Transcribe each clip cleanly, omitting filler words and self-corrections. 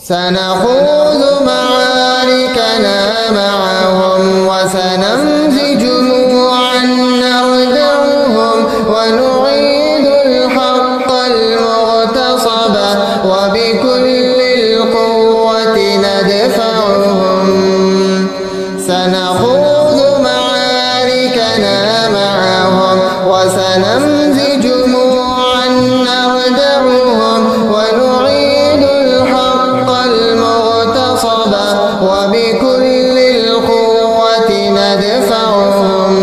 سنخوض معاركنا معهم وسنمضي جموعا نردعهم ونعيد الحق المغتصب وبكل القوة ندفعهم. سنخوض معاركنا معهم وسنمضي جموعا نردعهم ونعيد الحق المغتصب وبكل القوة ندفعهم.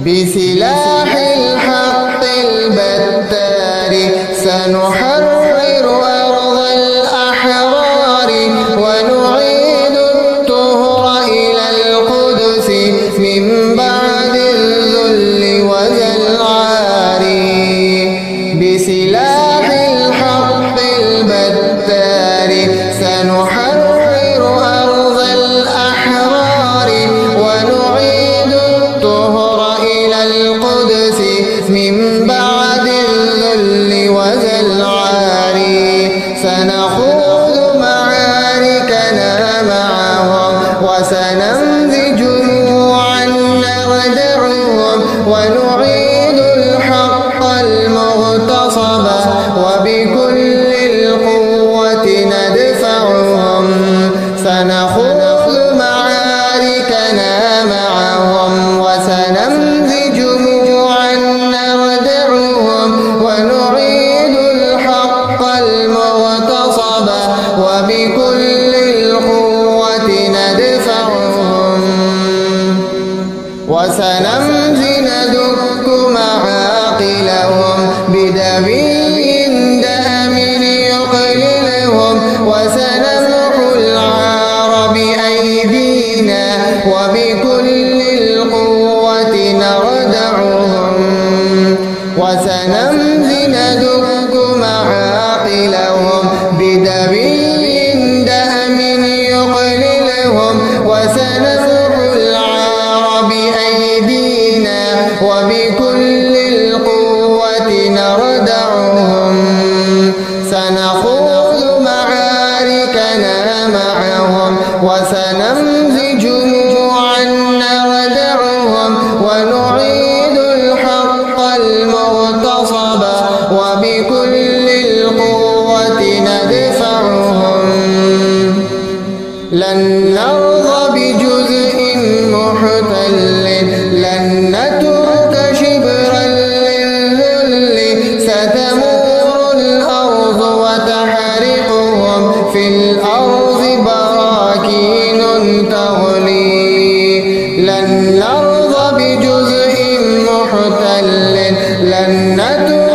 بسلاح الحق البتار سنحرر أرض الأحرار ونعيد الطهر إلى القدس من بعد الذل وذا العار. بسلاح الحق البتار سنحرر أرض الأحرار ونعيد الطهر إلى القدس من بعد الذل وذا العار. سنخوض معاركنا معهم وسنمضي جموعا نردعهم ونعيد الحق المغتصب وبكل القوة ندفعهم. سنخوض معاركنا معهم وسنمضي جموعا نردعهم ونعيد الحق المغتصب وبكل القوة ندفعهم. وسنمضي ندك معاقلهم بدبي دام يقللهم وسنمحو العار بأيدينا وبكل القوة نردعهم. وسنمضي ندك معاقلهم بدبي دام يقللهم وسنمحو العار بأيدينا وبكل القوة نردعهم. سنخوض معاركنا معهم وسنمضي جموعا نردعهم ونعيد الحق المغتصب وبكل القوة ندفعهم. لن نرضى بجزء محتل لن نترك شبرا للذل. ستمور الأرض وتحرقهم في الأرض براكين تغلي. لن نرضى بجزء محتل لن نترك